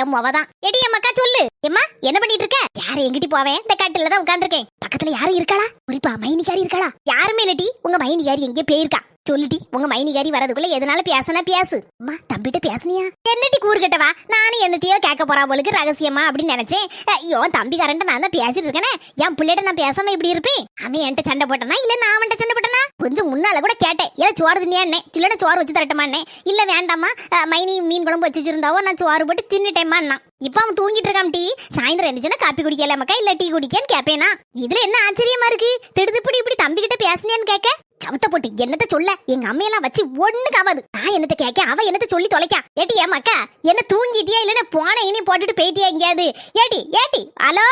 என் மொவதான். Eddy என் மக்கா சொல்லு. எம்மா என்ன பண்ணிட்டு இருக்க? யாரு எங்கிட்டி போவேன்? இந்த கட்டில தான் உட்கார்ந்துருக்கேன். பக்கத்துல யாரும் இருக்காளா? குறிப்பா மைனிகாரி இருக்காளா? யாருமே இல்லடி. உங்க மைனிகாரி எங்கே போயிருக்கா? சொல்லிட்டி உங்க மைனிகாரி வரதுக்குள்ள எதனால பேசனா பேசு. அம்மா தம்பிட்ட பேசுனியா? என்னடி கூறுகட்டவா? நானும் என்னத்தையோ கேட்க போறா போலுக்கு ரகசியமா அப்படின்னு நினைச்சேன். ஐயோ தம்பிக்காரன்ட்ட நான் தான் பேசிட்டு இருக்கேனே, என் பிள்ளைகிட்ட நான் பேசாம இப்படி இருப்பேன்? அவன் என்கிட்ட சண்டை போட்டனா இல்ல நான் அவன்கிட்ட சண்டை போட்டனா? கொஞ்சம் முன்னால கூட கேட்டேன், ஏதோ சோறு தின்னியான்னே. சில்லன சோறு வச்சு தரட்டமான்னே. இல்ல வேண்டாமா மைனி மீன் குழம்பு வச்சிருந்தாவோ நான் சோறு போட்டு தின்னுட்டேம்மா. இப்ப அவன் தூங்கிட்டு இருக்கான். டீ சாயந்தரம் இருந்துச்சுன்னா காப்பி குடிக்கல மக்கா இல்ல டீ குடிக்கன்னு கேப்பேனா? இதுல என்ன ஆச்சரியமா இருக்கு? திடுதுப்படி இப்படி தம்பி கிட்ட பேசினேன்னு கேட்க சமத்த போட்டு என்னத்த சொல்ல? எங்க அம்மையெல்லாம் வச்சு ஒண்ணுக்கு ஆகாது. நான் என்னத்த கேட்க, அவ என்னத்த சொல்லி தொலைக்கா? ஏட்டி ஏன் மக்கா என்ன தூங்கிட்டியா இல்லன்னா போன இனி போட்டுட்டு போயிட்டியா எங்கேயாவது? ஏட்டி ஏட்டி ஹலோ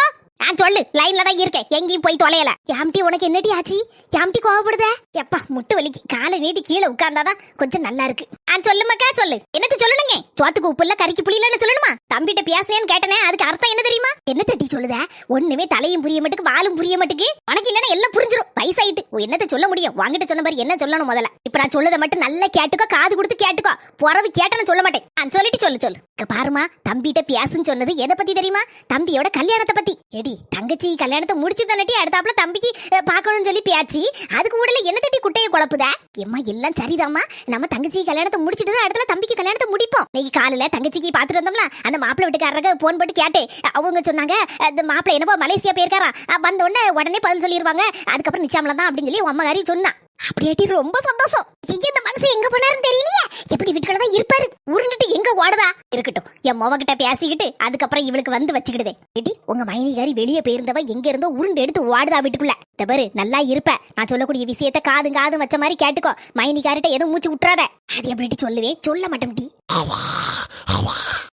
சொல்லு, லைன்ல தான் இருக்கேன், எங்கேயும் போய் தொலையல. யாம்டி உனக்கு என்னடி ஆச்சு? யாம்டி கோவப்படுத? எப்பா முட்டு வலிக்கு காலை நீட்டி கீழே உட்கார்ந்தாதான் கொஞ்சம் நல்லா இருக்கு. சொல்லு மக்கா சொல்லு. என்னத்த சொல்லணுங்க? சோத்துக்கு உப்பு இல்ல கறிக்கு புளி இல்லன்னு சொல்லணுமா? தம்பிட்ட பேசுனேன்னு கேட்டனே, அதுக்கு அர்த்தம் என்ன தெரியுமா? என்ன தட்டி சொல்லுத? ஒண்ணுமே தலையும் புரிய மாட்டுக்கு வாலும் புரிய மாட்டுக்கு. உனக்கு இல்லன்னா எல்லாம் புரிஞ்சிரும், வயசாயிட்டு. என்னத்த சொல்ல முடியும்? வாங்கிட்ட சொன்ன மாதிரி என்ன சொல்லணும் முதல்ல? இப்ப நான் சொல்லத மட்டும் நல்லா கேட்டுக்கோ, காது கொடுத்து கேட்டுக்கோ. போறது கேட்டன்னு சொல்ல மாட்டேன். சொல்லிட்டு சொல்லு சொல்லு. பாருமா தம்பிட்ட பேசுன்னு சொன்னது எதை பத்தி தெரியுமா? தம்பியோட கல்யாணத்தை பத்தி. எடி தங்கச்சி கல்யாணத்தை முடிச்சு தானட்டி அடுத்தாப்புல தம்பிக்கு பாக்கணும்னு சொல்லி பேச்சு. அதுக்கு கூடல என்ன தட்டி குட்டைய குழப்புதா? எம்மா எல்லாம் சரிதாம்மா, நம்ம தங்கச்சி கல்யாணத்தை முடிச்சிட்டு தான் அடுத்த தம்பிக்கு கல்யாணத்தை முடிப்போம். இன்னைக்கு காலையில தங்கச்சிக்கு பாத்துட்டு வந்தோம்ல, அந்த மாப்பிள்ளை வீட்டுக்காரங்க போன் போட்டு கேட்டேன். அவங்க சொன்னாங்க அந்த மாப்பிள்ளை என்னப்போ மலேசியா போயிருக்காரா, வந்த உடனே பதில் சொல்லிடுவாங்க, அதுக்கப்புறம் நிச்சயம்ல தான் அப்படின்னு சொல்லி அம்மாரி சொன்னா. அப்படியாட்டி ரொம்ப சந்தோஷம். இந்த மனசு எங்க போனாருன்னு தெரியலையே. எப்படி வீட்டுக்குள்ள தான் இருப்பாரு, உருண்டுட்டு எங்க ஓடுதா? இருக்கட்டும், என் மொவ கிட்ட பேசிக்கிட்டு அதுக்கப்புறம் இவளுக்கு வந்து வச்சுக்கிடுதே. ஏடி உங்க மைனிகாரி வெளியே போயிருந்தவ எங்க இருந்தோ உருண்டு எடுத்து ஓடுதா வீட்டுக்குள்ள. தவறு நல்லா இருப்ப. நான் சொல்லக்கூடிய விஷயத்த காதும் காதும் வச்ச மாதிரி கேட்டுக்கோ. மைனிகாரிட்ட எதுவும் மூச்சு விட்டுறாத. அது எப்படி சொல்லுவேன்? சொல்ல மாட்டேன் டி.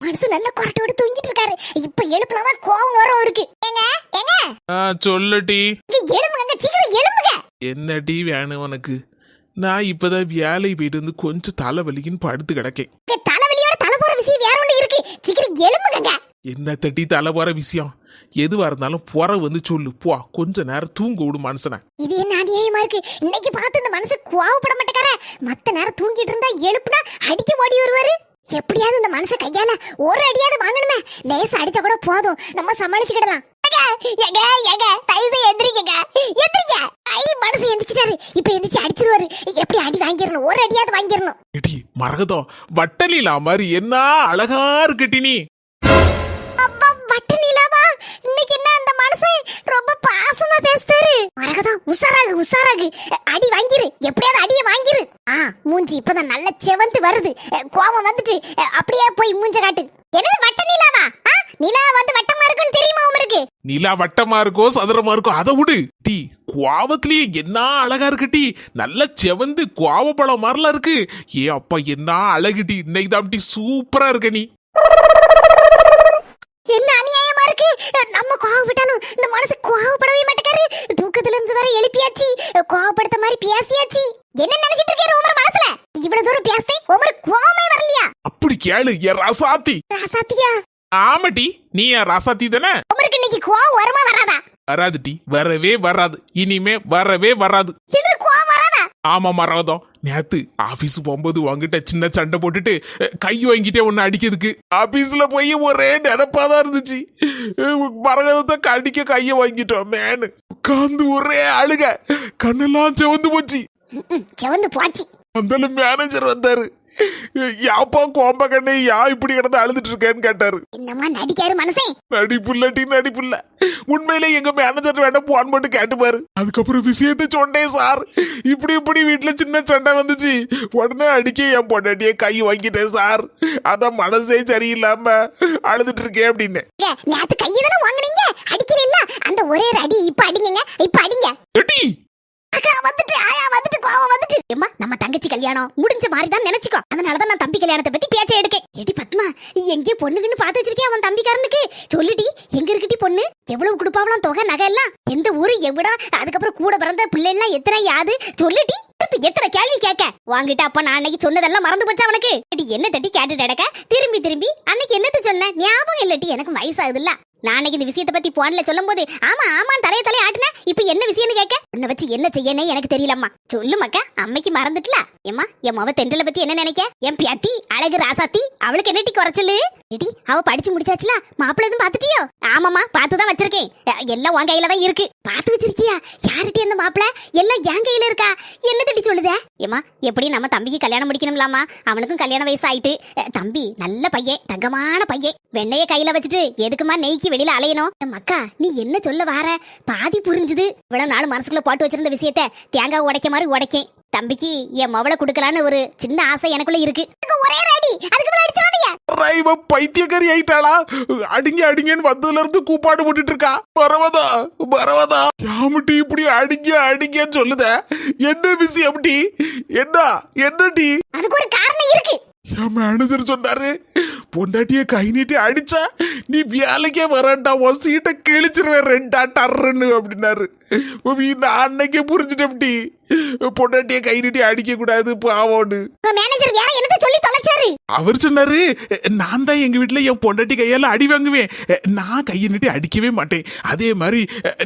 மனசு நல்லா கொரட்டோடு தூங்கிட்டு இருக்காரு. இப்ப எழுப்புலதான் கோவம் வரும் இருக்கு. ஏங்க ஏங்க சொல்லுடி. எழும்புங்க சீக்கிரம் எழும்புங்க. என்ன டீ வேணும் உனக்கு? நான் இப்பதான் வேலைக்கு போயிட்டு வந்து கொஞ்சம் தலைவலிக்குன்னு படுத்து கிடக்கேன். தலைவலியோட தலை போற விஷயம் வேற ஒண்ணு இருக்கு, சீக்கிரம் எழும்புங்க. என்ன தட்டி தலை போற விஷயம் எதுவா இருந்தாலும் புற வந்து சொல்லு போ. கொஞ்ச நேரம் தூங்க விடு மனுஷன. இது என்ன அநியாயமா இருக்கு? இன்னைக்கு பார்த்து இந்த மனசு கோவப்பட மாட்டேக்கார. மத்த நேரம் தூங்கிட்டு இருந்தா எழுப்புனா அடிக்க ஓடி வருவாரு. எப்படியாவது இந்த மனசை கையால ஒரு அடியாவது வாங்கணுமே. லேசா அடிச்சா கூட போதும், நம்ம சமாளிச்சுக்கிடலாம். மனசு எந்திரிச்சிட்டாரு. இப்ப எந்திரிச்சு அடிச்சிருவாரு. எப்படி அடி வாங்கிடணும், ஒரு அடியாவது வாங்கிடணும். மரகதம் வட்டலீலா மாதிரி என்ன அழகா இருக்கட்டி நீ. இன்னைக்கு என்ன அந்த மனசு ரொம்ப பாசமா பேசுறாரு. மரகதம் உசாராகு உசாராகு, அடி வாங்கிரு, எப்படியாவது அடிய வாங்கிரு. மூஞ்சி இப்பதான் நல்ல செவந்து வருது. கோவம் வந்துட்டு அப்படியே போய் மூஞ்ச காட்டு. என்னது வட்ட நிலாவா? நிலா வந்து வட்டமா இருக்குன்னு தெரியுமா உங்களுக்கு? நிலா வட்டமா இருக்கோ சதுரமா இருக்கோ அதை விடு டி. கோவத்திலேயே என்ன அழகா இருக்கு டி. நல்ல செவந்து கோவப்பழம் மாதிரிலாம் இருக்கு. ஏ அப்பா என்ன அழகு டி. இன்னைக்கு தான் டி சூப்பரா இருக்க நீ. என்ன அநியாயமா இருக்கு? நம்ம கோவப்பட்டாலும் இந்த மனசு கோவப்படவே மாட்டேக்காரு. தூக்கத்துல இருந்து வர எழுப்பியாச்சு, கோவப்படுத்த மாதிரி பேசியாச்சு. என்ன நினைச்சிட்டு இருக்காரு உமர் மனசுல? இவ்வளவு தூரம் பேசே உமர் கோவமே வரலையா? அப்படி கேளு என் ராசாத்தி. ராசாத்தியா? ஆமாட்டி, நீ என் ராசாத்தி தானே. உமருக்கு இன்னைக்கு கோவம் வருமா வராதா? வராது டி, வரவே வராது. இனிமே வரவே வராது. என்ன கோவம் வராதா? ஆமா மரகதம், நேத்து ஆபீஸ் போகும்போது உங்ககிட்ட சின்ன சண்டை போட்டுட்டு கை வாங்கிட்டே ஒன்னு அடிக்கிறதுக்கு ஆபீஸ்ல போய் ஒரே நினைப்பாதான் இருந்துச்சு. மரகதத்தை கடிக்க கைய வாங்கிட்டோம் மேனு உட்காந்து ஒரே அழுக, கண்ணெல்லாம் செவந்து போச்சு. செவந்து போச்சு. அந்த மேனேஜர் வந்தாரு. யாப்பா கோம்ப கண்ணே யா இப்படி கிடந்து அழுதுட்டு இருக்கேன்னு கேட்டாரு. என்னமா நடிக்காரு மனசே? நடிப்புள்ள டி நடிப்புள்ள. உண்மையிலே எங்க மேனேஜர் வேண்டாம் போன் போட்டு கேட்டுப்பாரு. அதுக்கப்புறம் விஷயத்த சொன்னேன் சார், இப்படி இப்படி வீட்டுல சின்ன சண்டை வந்துச்சு, உடனே அடிக்க என் பொண்டாட்டியே கை வாங்கிட்டேன் சார், அதான் மனசே சரியில்லாம அழுதுட்டு இருக்கேன் அப்படின்னு. நேத்து கையில வாங்குனீங்க அடிக்கிறீல்ல, அந்த ஒரே அடி இப்ப அடிங்க, இப்ப அடிங்க. வந்துட்டு கோவம் வந்துட்டு. ஏம்மா நம்ம தங்கச்சி கல்யாணம் முடிஞ்ச மாதிரி தான் நினைச்சுக்கோ. அதனாலதான் நான் தம்பி கல்யாணத்தை பத்தி பேச்சை எடுக்கேன். ஏடி பத்மா, எங்கே பொண்ணுக்குன்னு பார்த்து வச்சிருக்கேன் அவன் தம்பிக்காரனுக்கு. சொல்லுடி எங்க இருக்கட்டி பொண்ணு? எவ்வளவு கொடுப்பாவலாம் தொகை நகை எல்லாம்? எந்த ஊரு எவ்வளோ? அதுக்கப்புறம் கூட பிறந்த பிள்ளை எல்லாம் எத்தனை யாது? சொல்லுடி. எத்தனை கேள்வி கேட்க வாங்கிட்டு அப்ப நான் அன்னைக்கு சொன்னதெல்லாம் மறந்து போச்சா அவனுக்கு? என்ன தட்டி கேட்டுட்டு கிடக்க திரும்பி திரும்பி அன்னைக்கு என்னது சொன்ன ஞாபகம் இல்லட்டி? எனக்கு வயசாகுதுல்ல. நான் அன்னைக்கு இந்த விஷயத்தை பத்தி போன்ல சொல்லும் போது ஆமா ஆமா தலைய ஆட்டுன இப்ப என்ன விஷயம்னு கேட்க உன்னை வச்சு என்ன செய்யனே எனக்கு தெரியலம்மா சொல்லு மக்கா அம்மைக்கு மறந்துட்டல ஏமா என் மவ தென்றல பத்தி என்ன நினைக்க என் பியாத்தி அழகு ராசாத்தி அவளுக்கு என்னட்டி குறைச்சலு ஏடி அவ படிச்சு முடிச்சாச்சுல மாப்பிள்ளை எதுவும் பாத்துட்டியோ ஆமாமா பாத்துதான் வச்சிருக்கேன் எல்லாம் உன் கையில தான் இருக்கு பாத்து வச்சிருக்கியா யார்கிட்ட அந்த மாப்பிள்ளை எல்லாம் என் கையில இருக்கா என்ன தட்டி சொல்லுதே ஏமா எப்படி நம்ம தம்பிக்கு கல்யாணம் முடிக்கணும்லாமா அவனுக்கும் கல்யாண வயசு ஆயிட்டு தம்பி நல்ல பையன் தங்கமான பையன் வெண்ணைய கையில வச்சுட்டு எதுக்குமா நெய்க்கு வெளியில அலையணும் மக்கா நீ என்ன சொல்ல வார பாதி புரிஞ்சுது இவ்வளவு நாள் மனசுக்குள்ள போட்டு வச்சிருந்த விஷயத்த தேங்காய் உடைக்க மாதிரி உடைக்கேன் தம்பிக்கு என் மவளை குடுக்கலான்னு ஒரு சின்ன ஆசை எனக்குள்ள இருக்கு ஒரே ராடி அதுக்கு மேல அடிச்சாதீங்க இவ பைத்தியக்காரி ஆயிட்டாளா அடிங்கன்னு வந்ததுல இருந்து கூப்பாடு போட்டுட்டு இருக்கா பரவதா யாமுட்டி இப்படி அடிங்கன்னு சொல்லுத என்ன விஷயம் டி என்ன டி அதுக்கு ஒரு காரணம் இருக்கு என் மேனேஜர் சொன்னாரு பொண்டாட்டிய கை நீட்டி அடிச்சா நீ வேலைக்கே வரண்டா உன் சீட்டை கிழிச்சிருவேன் ரெண்டா டர்ன்னு அப்படின்னாரு நான் அன்னைக்கே புரிஞ்சுட்டேன்டி பொண்டாட்டிய கை நீட்டி அடிக்க கூடாது பாவோன்னு மேனேஜர் வேற என்னத்த சொல்லி தொலைச்சாரு அவர் சொன்னாரு நான் தான் எங்க வீட்டுல என் பொண்டாட்டி கையால அடி வாங்குவேன் நான் கையை நீட்டி அடிக்கவே மாட்டேன் அதே மாதிரி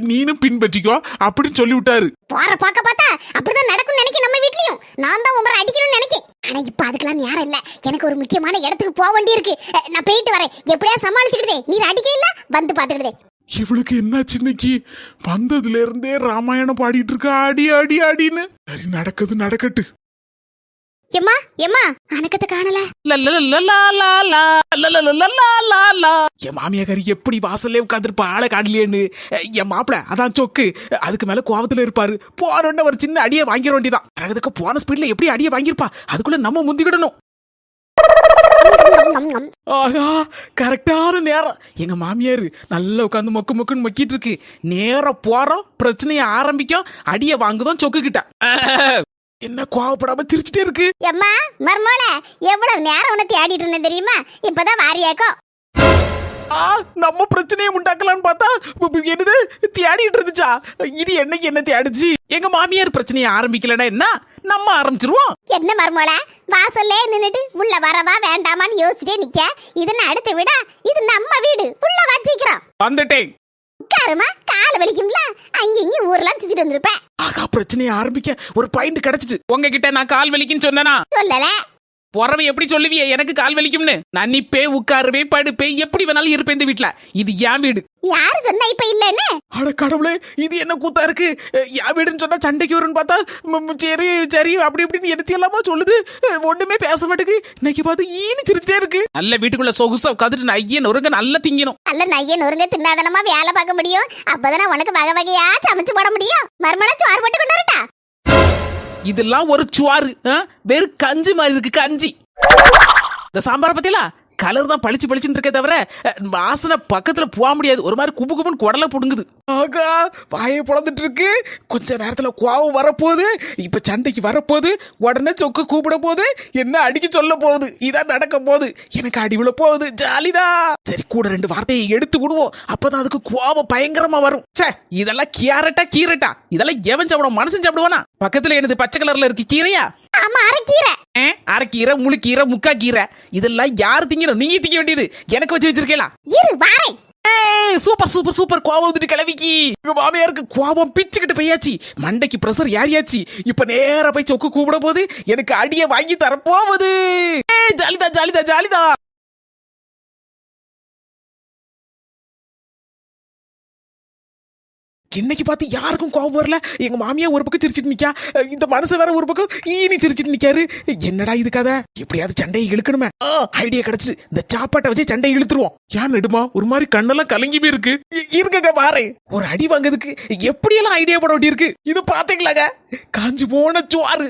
நீனும் பின்பற்றிக்கோ அப்படின்னு சொல்லி விட்டாரு போற பாக்க பார்த்தா அப்படிதான் நடக்கும் நினைக்க நம்ம வீட்லயும் நான் தான் உமரை அடிக்கணும்னு நினைக்கேன் ஆனா இப்ப அதுக்கெல்லாம் நேரம் இல்ல எனக்கு ஒரு முக்கியமான இடத்துக்கு போக வேண்டி இருக்கு நான் போயிட்டு வரேன் எப்படியா சமாளிச்சுக்கிட்டே நீ அடிக்க இல்ல வந்து பாத்துக்கிட்டே இவளுக்கு என்ன சின்னைக்கு வந்ததுல இருந்தே ராமாயணம் பாடிட்டு இருக்கா அடின்னு சரி நடக்கட்டு எம்மா அனக்கத்தை காணல என் மாமியாரி எப்படி வாசல்ல உட்காந்துருப்பா ஆளை காடலையேன்னு என் மாப்பிள அதான் சொக்கு அதுக்கு மேல கோவத்துல இருப்பாரு போறோன்னு ஒரு சின்ன அடியை வாங்கிட வேண்டியதான் அதுக்கு போன ஸ்பீட்ல எப்படி அடியை வாங்கிருப்பா அதுக்குள்ள நம்ம முந்திக்கிடணும் ஆகா கரெக்டான நேரம் எங்க மாமியார் நல்லா உட்காந்து மொக்குன்னு மொக்கிட்டு இருக்கு நேரம் போறோம் பிரச்சனைய ஆரம்பிக்கும் அடிய வாங்குதான் சொக்கு கிட்ட என்ன கோவப்படாம சிரிச்சுட்டே இருக்கு எம்மா மர்மோல எவ்வளவு நேரம் உன்னை தேடிட்டு இருந்தேன் தெரியுமா இப்பதான் வாரியாக்கோ நம்ம பிரச்சனையை உண்டாக்கலான்னு பார்த்தா என்னது தேடிட்டு இருந்துச்சா இது என்னைக்கு என்ன தேடிச்சு எங்க மாமியார் பிரச்சனையை ஆரம்பிக்கலன்னா என்ன நம்ம ஆரம்பிச்சிருவோம் என்ன மர்மோல வாசல்லே நின்னுட்டு உள்ள வரவா வேண்டாமான்னு யோசிச்சுட்டே நிக்க இது அடுத்த விட இது நம்ம வீடு உள்ள வச்சிக்கிறோம் வந்துட்டேன் உட்காருமா கால் வலிக்கும்ல அங்க ஊர்லாம் சுத்திட்டு வந்திருப்பேன் ஆகா பிரச்சனையை ஆரம்பிக்க ஒரு பாயிண்ட் கிடைச்சிட்டு உங்ககிட்ட நான் கால் வலிக்குன்னு சொன்னேனா சொல்லல பொறவை எப்படி சொல்லுவியே எனக்கு கால் வலிக்கும்னு நான் நிப்பே உட்காருவே படுப்பே எப்படி வேணாலும் இருப்பேன் இந்த வீட்டுல இது என் வீடு யாரு சொன்னா இப்ப இல்லன்னு அட கடவுளே இது என்ன கூத்தா இருக்கு என் வீடுன்னு சொன்னா சண்டைக்கு வரும்னு பார்த்தா சரி அப்படி இப்படின்னு எடுத்து எல்லாமா சொல்லுது ஒண்ணுமே பேச மாட்டேங்குது இன்னைக்கு பார்த்து ஈனு சிரிச்சிட்டே இருக்கு நல்ல வீட்டுக்குள்ள சொகுசா உட்காந்துட்டு நைய நொறுங்க நல்லா திங்கணும் நல்ல நைய நொறுங்க தின்னாதனமா வேலை பார்க்க முடியும் அப்பதானே உனக்கு வகை வகையா சமைச்சு போட முடியும் மறுமலா சோறு போட்டு கொண்டு வரட்டா இதெல்லாம் ஒரு சுவாறு வெறும் கஞ்சி மாதிரி இருக்கு கஞ்சி இந்த சாம்பார பத்தியா கலர் தான் பளிச்சுன்னு இருக்கே தவிர வாசனை பக்கத்துல போக முடியாது ஒரு மாதிரி குபுன்னு குடலை புடுங்குது ஆகா வாயை புலந்துட்டு இருக்கு கொஞ்ச நேரத்துல கோவம் வரப்போகுது இப்ப சண்டைக்கு வரப்போகுது உடனே சொக்க கூப்பிட போகுது என்ன அடிக்க சொல்ல போகுது இதான் நடக்க போகுது எனக்கு அடி விழ போகுது ஜாலிதா சரி கூட ரெண்டு வார்த்தையை எடுத்து விடுவோம் அப்பதான் அதுக்கு கோவம் பயங்கரமா வரும் சே இதெல்லாம் கீரட்டா இதெல்லாம் எவன் சாப்பிடும் மனுஷன் சாப்பிடுவானா பக்கத்துல எனது பச்சை கலர்ல இருக்கு கீரையா ஆமா அரைக்கீரை அரைக்கீரை முழுக்கீரை முக்கா கீரை இதெல்லாம் யாரு திங்கணும் நீங்க திங்க வேண்டியது எனக்கு வச்சு வச்சிருக்கேன் இரு வாரேன் சூப்பர் கோவம் வந்துட்டு கிளவிக்கு உங்க மாமியாருக்கு கோவம் பிச்சுக்கிட்டு போயாச்சு மண்டைக்கு பிரஷர் ஏறியாச்சு இப்ப நேரா போய் சொக்கு கூப்பிட போது எனக்கு அடிய வாங்கி தரப்போகுது ஜாலிதா இன்னைக்கு பார்த்து யாருக்கும் கோபம் வரல எங்க மாமியா ஒரு பக்கம் சிரிச்சிட்டு நிக்கா இந்த மனசு வேற ஒரு பக்கம் ஈனி சிரிச்சிட்டு நிக்காரு என்னடா இது கதை எப்படியாவது சண்டையை இழுக்கணுமே ஐடியா கிடைச்சிட்டு இந்த சாப்பாட்டை வச்சு சண்டையை இழுத்துருவோம் ஏன் நெடுமா ஒரு மாதிரி கண்ணெல்லாம் கலங்கி போய் இருக்கு இருக்குங்க பாரு ஒரு அடி வாங்குறதுக்கு எப்படியெல்லாம் ஐடியா போட வேண்டி இருக்கு இது பாத்தீங்களாங்க காஞ்சி போன சோறு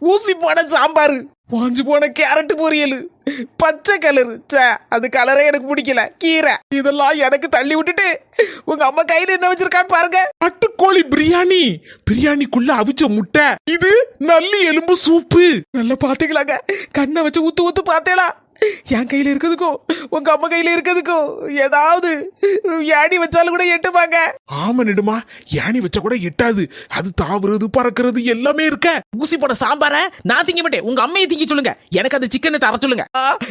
ஊசி போன சாம்பாரு வாஞ்சு போன கேரட் பொரியல் பச்சை கலரு அது கலரே எனக்கு பிடிக்கல கீரை இதெல்லாம் எனக்கு தள்ளி விட்டுட்டு உங்க அம்மா கையில என்ன வச்சிருக்கான்னு பாருங்க பட்டுக்கோழி பிரியாணிக்குள்ள அவிச்ச முட்டை இது நல்லி எலும்பு சூப்பு நல்லா பாத்தீங்களாங்க கண்ணை வச்சு ஊத்து பார்த்தேளா என் கையில இருக்கிறதுக்கும் உங்க அம்மா கையில இருக்கிறதுக்கும் ஏதாவது யானி வச்சாலும் கூட எட்டுப்பாங்க. ஆமா நெடுமா, யானி வச்சா கூட எட்டாது. அது தாவுறது பறக்கிறது எல்லாமே இருக்க. ஊசி போட சாம்பார நான் திங்க மாட்டேன், உங்க அம்மையை திங்க சொல்லுங்க. எனக்கு அந்த சிக்கனை தர சொல்லுங்க.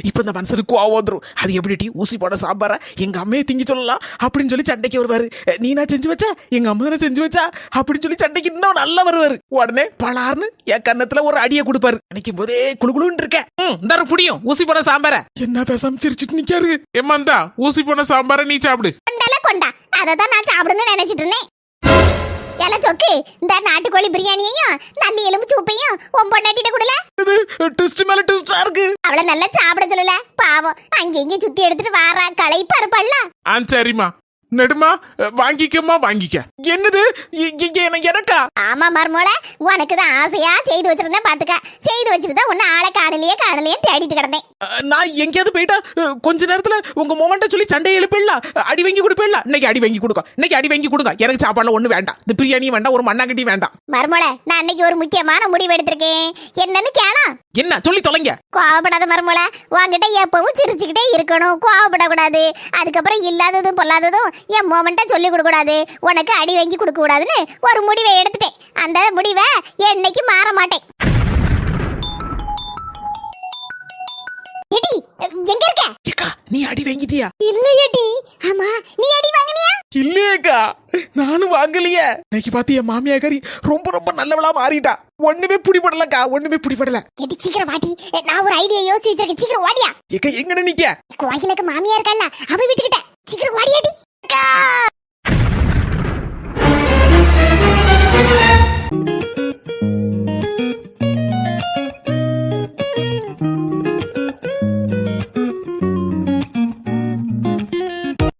இப்ப இந்த மனுஷனுக்கு கோவம் வந்துரும். அது எப்படி ஊசி போட சாம்பார எங்க அம்மையை திங்க சொல்லலாம் அப்படின்னு சொல்லி சண்டைக்கு வருவாரு. நீ நான் செஞ்சு வச்சா, எங்க அம்மா தானே செஞ்சு வச்சா அப்படின்னு சொல்லி சண்டைக்கு இன்னும் நல்லா வருவாரு. உடனே பலார்னு என் கன்னத்துல ஒரு அடியை கொடுப்பாரு. நினைக்கும் போதே குளுகுளுன்னு இருக்கேன். இந்த புடியும் ஊசி போட சாம்பார. என்ன பேசாம சிரிச்சிட்டு நிக்காரு. ஏமாந்தா ஊசி போன சாம்பார நீ சாப்பிடு. கொண்டா அததான் நான் சாப்பிடணும்னு நினைச்சிட்டு இருந்தேன். எல சொக்கு, இந்த நாட்டுக்கோழி பிரியாணியையும் நல்ல எலும்பு சூப்பையும் உன் பொண்டாட்டிட்ட கொடுல. இது ட்விஸ்ட் மேல ட்விஸ்டா இருக்கு. அவளை நல்லா சாப்பிட சொல்லல. பாவம் அங்க இங்க சுத்தி எடுத்துட்டு வாரா, களைப்பா இருப்பாள்ல. சரிம்மா நெடுமா, வாங்கிக்கம்மா வாங்கிக்க. என்னது எனக்கா? ஆமா மர்மோல, உனக்கு தான் ஆசையா செய்து வச்சிருந்தேன். பாத்துக்க, செய்து வச்சிருந்தா உன்ன ஆளை காணலையே தேடிட்டு கிடந்தேன். நான் எங்கேயாவது போயிட்டா கொஞ்ச நேரத்துல உங்க மொமெண்ட சொல்லி சண்டை எழுப்பிடலாம், அடி வாங்கி கொடுப்பிடலாம். இன்னைக்கு அடி வாங்கி கொடுங்க, இன்னைக்கு அடி வாங்கி கொடுங்க. எனக்கு சாப்பாடுல ஒண்ணு வேண்டாம், இந்த பிரியாணியும் வேண்டாம், ஒரு மண்ணாங்கட்டி வேண்டாம். மர்மோல, நான் இன்னைக்கு ஒரு முக்கியமான முடிவு எடுத்திருக்கேன். என்னன்னு கேளா? என்ன சொல்லி தொலைங்க. கோவப்படாத மர்மோல, உன்கிட்ட எப்பவும் சிரிச்சுக்கிட்டே இருக்கணும், கோவப்படக்கூடாது. அதுக்கப்புறம் இல்லாததும் பொல்லாததும் என் மொமெண்ட்டை சொல்லி கொடுக்க கூடாது, உனக்கு அடி வாங்கி கொடுக்க கூடாதுன்னு ஒரு முடிவை எடுத்துட்டேன். அந்த முடிவை என்னைக்கு மாற மாட்டேன். ஏடி எங்க இருக்க? ஏக்கா நீ அடி வாங்கிட்டியா? இல்லையேடி. ஆமா, நீ அடி வாங்குனியா? இல்லையேக்கா, நானும் வாங்கலையே. இன்னைக்கு பாத்து என் மாமியாரி ரொம்ப ரொம்ப நல்லவளா மாறிட்டா. ஒண்ணுமே பிடிபடலக்கா, ஒண்ணுமே பிடிபடல. ஏடி சீக்கிரம் வாடி, நான் ஒரு ஐடியா யோசிச்சு வச்சிருக்கேன். சீக்கிரம் வாடியா. ஏக்கா எங்கன்னு நிக்க? கோயிலுக்கு மாமியா இருக்கல்ல, அவ வீட்டுக்கிட்ட. சீக்கிரம் வாடியாடி.